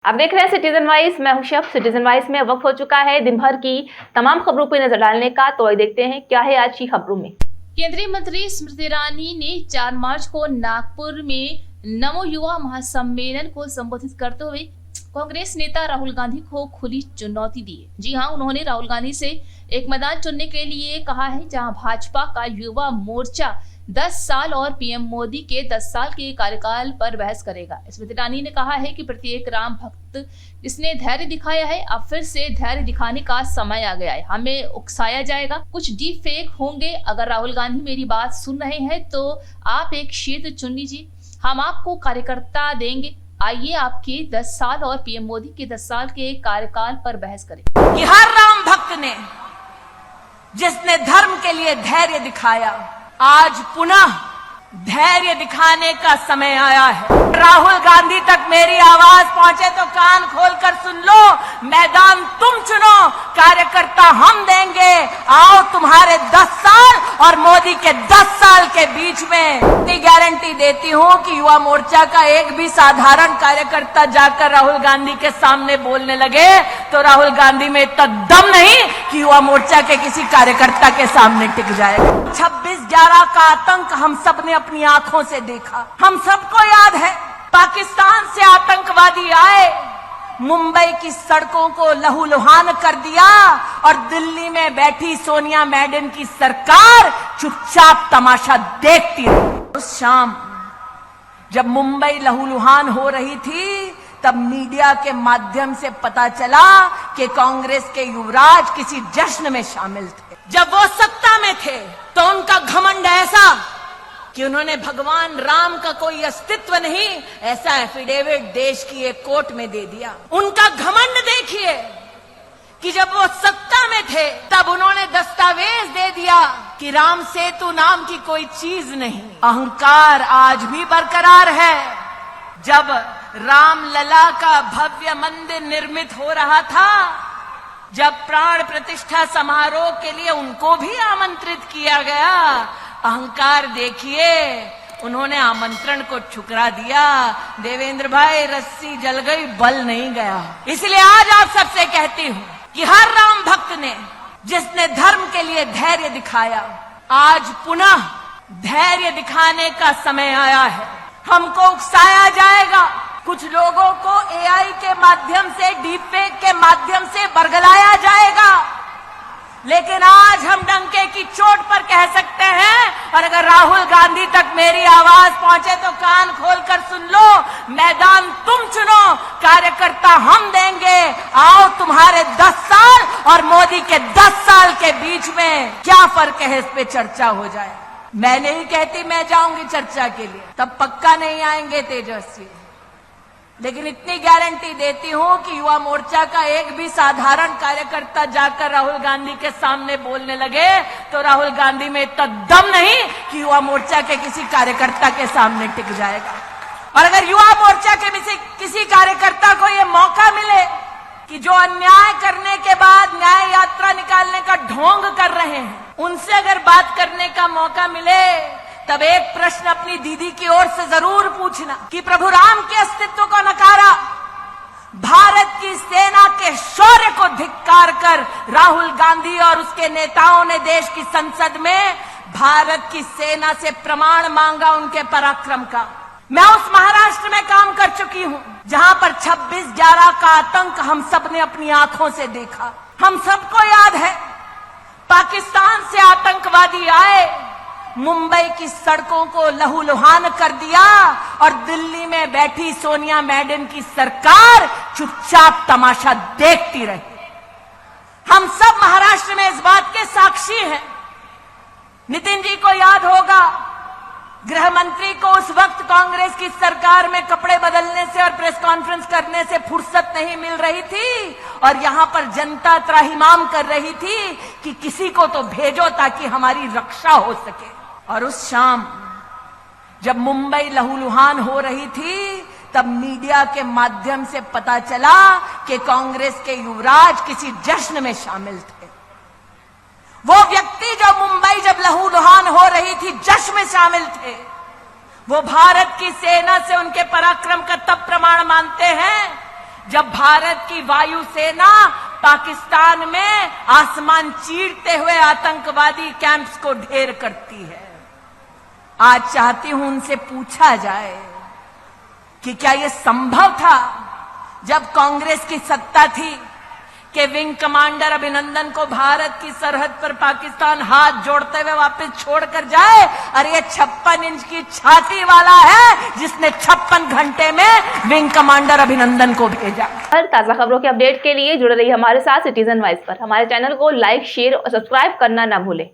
आप देख रहे हैं सिटीजन वाइज। मैं हूं शफ। सिटीजन वाइज में वक्त हो चुका है दिन भर की तमाम खबरों पर नजर डालने का। तो आइए देखते हैं क्या है आज की खबरों में। केंद्रीय मंत्री स्मृति ईरानी ने 4 मार्च को नागपुर में नमो युवा महासम्मेलन को संबोधित करते हुए कांग्रेस नेता राहुल गांधी को खुली चुनौती दी है। जी हां, उन्होंने राहुल गांधी से एक मैदान चुनने के लिए कहा है जहां भाजपा का युवा मोर्चा 10 साल और पीएम मोदी के 10 साल के कार्यकाल पर बहस करेगा। स्मृति ईरानी ने कहा है कि प्रत्येक राम भक्त जिसने धैर्य दिखाया है, अब फिर से धैर्य दिखाने का समय आ गया है। हमें उकसाया जाएगा, कुछ डीप फेक होंगे। अगर राहुल गांधी मेरी बात सुन रहे हैं तो आप एक क्षेत्र चुन लीजिए, हम आपको कार्यकर्ता देंगे। आइए आपके 10 साल और पीएम मोदी के 10 साल के कार्यकाल पर बहस करें। कि हर राम भक्त ने जिसने धर्म के लिए धैर्य दिखाया, आज पुनः धैर्य दिखाने का समय आया है। राहुल गांधी तक मेरी आवाज पहुंचे तो कान खोलकर सुन लो। मैदान तुम चुनो, कार्यकर्ता हम देंगे। आओ तुम्हारे 10 साल और मोदी के 10 साल के बीच में इतनी गारंटी देती हूं कि युवा मोर्चा का एक भी साधारण कार्यकर्ता जाकर राहुल गांधी के सामने बोलने लगे तो राहुल गांधी में इतना दम नहीं कि युवा मोर्चा के किसी कार्यकर्ता के सामने टिक जाएगा। 26/11 का आतंक हम सब ने अपनी आंखों से देखा। हम सबको याद है, पाकिस्तान से आतंकवादी आए, मुंबई की सड़कों को लहूलुहान कर दिया और दिल्ली में बैठी सोनिया मैडम की सरकार चुपचाप तमाशा देखती रही। उस शाम जब मुंबई लहूलुहान हो रही थी, तब मीडिया के माध्यम से पता चला कि कांग्रेस के युवराज किसी जश्न में शामिल थे। जब वो सत्ता में थे तो उनका घमंड ऐसा कि उन्होंने भगवान राम का कोई अस्तित्व नहीं ऐसा एफिडेविट देश की एक कोर्ट में दे दिया। उनका घमंड देखिए कि जब वो सत्ता में थे तब उन्होंने दस्तावेज दे दिया कि राम सेतु नाम की कोई चीज नहीं। अहंकार आज भी बरकरार है। जब रामलला का भव्य मंदिर निर्मित हो रहा था, जब प्राण प्रतिष्ठा समारोह के लिए उनको भी आमंत्रित किया गया, अहंकार देखिए, उन्होंने आमंत्रण को ठुकरा दिया। देवेंद्र भाई, रस्सी जल गई, बल नहीं गया। इसलिए आज आप सबसे कहती हूं कि हर राम भक्त ने जिसने धर्म के लिए धैर्य दिखाया, आज पुनः धैर्य दिखाने का समय आया है। हमको उकसाया जाएगा, कुछ लोगों को एआई के माध्यम से, डीपफेक के माध्यम से बरगलाया जाएगा, लेकिन आज हम डंके की चोट पर कह सकते हैं। और अगर राहुल गांधी तक मेरी आवाज पहुंचे तो कान खोलकर सुन लो। मैदान तुम चुनो, कार्यकर्ता हम देंगे। आओ तुम्हारे 10 साल और मोदी के 10 साल के बीच में क्या फर्क है, इस पे चर्चा हो जाए। मैं नहीं कहती मैं जाऊंगी चर्चा के लिए, तब पक्का नहीं आएंगे तेजस्वी, लेकिन इतनी गारंटी देती हूं कि युवा मोर्चा का एक भी साधारण कार्यकर्ता जाकर राहुल गांधी के सामने बोलने लगे तो राहुल गांधी में इतना दम नहीं कि युवा मोर्चा के किसी कार्यकर्ता के सामने टिक जाएगा। और अगर युवा मोर्चा के किसी कार्यकर्ता को यह मौका मिले कि जो अन्याय करने के बाद न्याय यात्रा निकालने का ढोंग कर रहे हैं, उनसे अगर बात करने का मौका मिले, तब एक प्रश्न अपनी दीदी की ओर से जरूर पूछना कि प्रभु राम के अस्तित्व को नकारा, भारत की सेना के शौर्य को धिक्कार कर राहुल गांधी और उसके नेताओं ने देश की संसद में भारत की सेना से प्रमाण मांगा उनके पराक्रम का। मैं उस महाराष्ट्र में काम कर चुकी हूं जहां पर 26/11 का आतंक हम सब ने अपनी आंखों से देखा। हम सबको याद है, पाकिस्तान से आतंकवादी आए, मुंबई की सड़कों को लहूलुहान कर दिया और दिल्ली में बैठी सोनिया मैडम की सरकार चुपचाप तमाशा देखती रही। हम सब महाराष्ट्र में इस बात के साक्षी हैं। नितिन जी को याद होगा, गृह मंत्री को उस वक्त कांग्रेस की सरकार में कपड़े बदलने से और प्रेस कॉन्फ्रेंस करने से फुर्सत नहीं मिल रही थी और यहां पर जनता त्राहिमाम कर रही थी कि किसी को तो भेजो ताकि हमारी रक्षा हो सके। और उस शाम जब मुंबई लहूलुहान हो रही थी, तब मीडिया के माध्यम से पता चला कि कांग्रेस के युवराज किसी जश्न में शामिल थे। वो व्यक्ति जो मुंबई जब लहूलुहान हो रही थी जश्न में शामिल थे, वो भारत की सेना से उनके पराक्रम का तब प्रमाण मानते हैं जब भारत की वायुसेना पाकिस्तान में आसमान चीरते हुए आतंकवादी कैंप्स को ढेर करती है। आज चाहती हूं उनसे पूछा जाए कि क्या यह संभव था जब कांग्रेस की सत्ता थी कि विंग कमांडर अभिनंदन को भारत की सरहद पर पाकिस्तान हाथ जोड़ते हुए वापस छोड़कर जाए। अरे ये 56 इंच की छाती वाला है जिसने 56 घंटे में विंग कमांडर अभिनंदन को भेजा। हर ताजा खबरों के अपडेट के लिए जुड़े रहिए हमारे साथ सिटीजन वॉइस पर। हमारे चैनल को लाइक, शेयर और सब्सक्राइब करना ना भूलें।